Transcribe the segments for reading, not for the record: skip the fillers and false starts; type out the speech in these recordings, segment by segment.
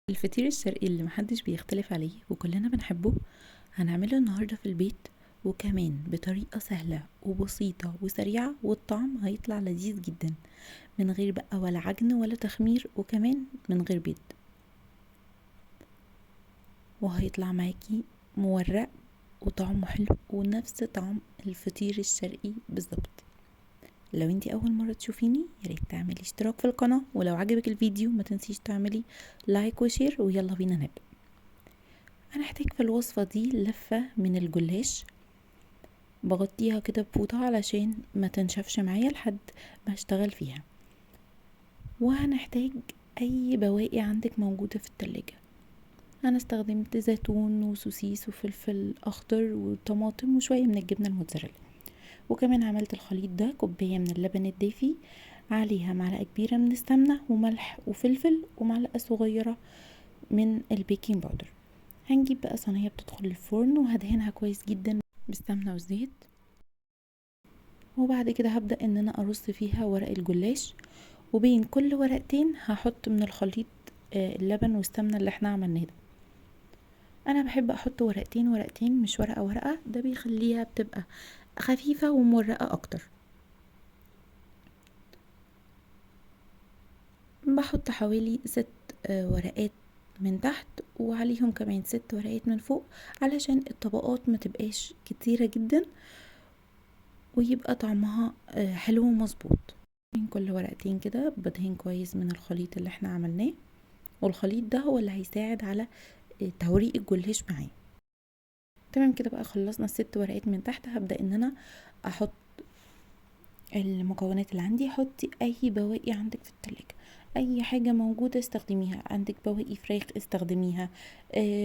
الفطير الشرقي اللي محدش بيختلف عليه وكلنا بنحبه هنعمله النهاردة في البيت، وكمان بطريقة سهلة وبسيطة وسريعة، والطعم هيطلع لذيذ جدا من غير بقى ولا عجن ولا تخمير، وكمان من غير بيض، وهيطلع معاكي مورق وطعمه حلو ونفس طعم الفطير الشرقي بالظبط. لو انتي اول مرة تشوفيني ياريت تعملي اشتراك في القناة، ولو عجبك الفيديو ما تنسيش تعملي لايك وشير، ويلا بينا نبدأ. هنحتاج في الوصفة دي لفة من الجلاش، بغطيها كده بفوطة علشان ما تنشفش معايا لحد ما اشتغل فيها. وهنحتاج اي بواقي عندك موجودة في التلاجة. انا استخدمت زيتون وسوسيس وفلفل اخضر وطماطم وشوية من الجبنة الموتزاريلا، وكمان عملت الخليط ده كوباية من اللبن الدافي، عليها معلقة كبيرة من السمنة وملح وفلفل ومعلقة صغيرة من البيكنج باودر. هنجيب بقى صينية بتدخل الفرن وهدهنها كويس جدا بالسمنة والزيت، وبعد كده هبدأ ان انا ارص فيها ورق الجلاش، وبين كل ورقتين هحط من الخليط اللبن والسمنة اللي احنا عملناه ده. انا بحب احط ورقتين ورقتين مش ورقة ورقة، ده بيخليها بتبقى خفيفة ومورقة اكتر. بحط حوالي 6 ورقات من تحت، وعليهم كمان 6 ورقات من فوق، علشان الطبقات ما تبقاش كتيرة جدا ويبقى طعمها حلو ومظبوط. من كل ورقتين كده بدهن كويس من الخليط اللي احنا عملناه، والخليط ده هو اللي هيساعد على توريق الجلاش معاه. تمام كده بقى خلصنا ال6 ورقات من تحت. هبدأ ان انا احط المكونات اللي عندي. حطي اي بواقي عندك في التلاجة، اي حاجة موجودة استخدميها. عندك بواقي فراخ استخدميها،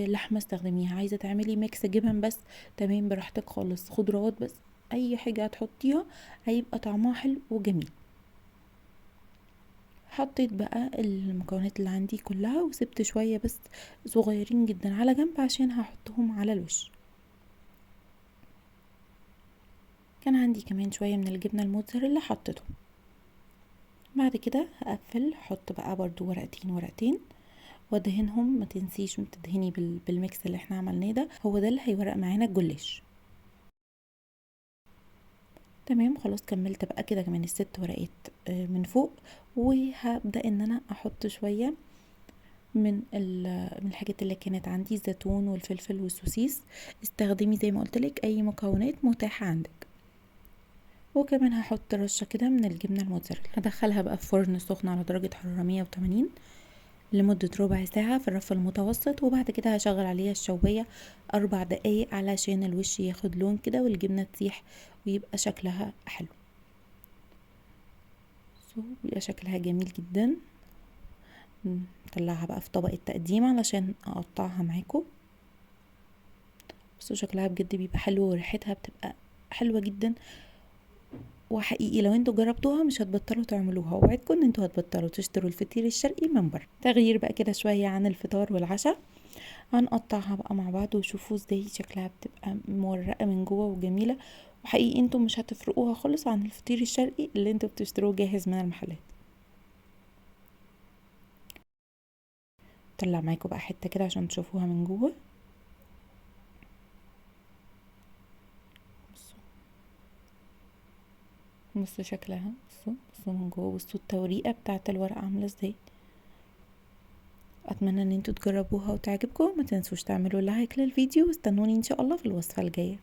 لحمة استخدميها، عايزة تعملي ميكس جبن بس تمام براحتك خالص، خضروات بس، اي حاجة هتحطيها هيبقى طعمها حلو وجميل. حطيت بقى المكونات اللي عندي كلها وسبت شوية بس صغيرين جدا على جنب عشان هحطهم على الوش. كان عندي كمان شوية من الجبنة الموتزاريلا حطيتهم. بعد كده هقفل، احط بقى برضو ورقتين ورقتين وادهنهم. ما تنسيش تدهني بالميكس اللي احنا عملناه ده، هو ده اللي هيورق معانا الجلاش. تمام خلاص كملت بقى كده كمان ال6 ورقات من فوق، وهبدأ ان انا احط شوية من الحاجات اللي كانت عندي، الزيتون والفلفل والسوسيس. استخدمي زي ما قلتلك اي مكونات متاحة عندك. وكمان هحط رشة كده من الجبنة الموتزاريلا. هدخلها بقى في فرن سخن على درجة حرارة 180 لمدة ربع ساعة في الرف المتوسط، وبعد كده هشغل عليها الشواية 4 دقايق علشان الوش ياخد لون كده والجبنة تسيح ويبقى شكلها حلو. بيبقى شكلها جميل جدا. نطلعها بقى في طبق التقديم علشان اقطعها معاكم. بصوا شكلها بجد بيبقى حلو وريحتها بتبقى حلوة جدا، وحقيقي لو انتوا جربتوها مش هتبطلوا تعملوها، وعدكم ان انتوا هتبطلوا تشتروا الفطير الشرقي من بره. تغيير بقى كده شوية عن الفطار والعشاء. هنقطعها بقى مع بعض وشوفوا ازاي شكلها بتبقى مورقة من جوه وجميلة، وحقيقي انتوا مش هتفرقوها خالص عن الفطير الشرقي اللي انتوا بتشتروه جاهز من المحلات. طلع معاكم بقى حتة كده عشان تشوفوها من جوه. بصوا بصوا شكلها، بصوا من جوه، بصوا التوريقة بتاعت الورقة عاملة ازاي. اتمنى ان انتوا تجربوها وتعجبكم. ما تنسوش تعملوا لايك للفيديو، واستنوني ان شاء الله في الوصفة الجاية.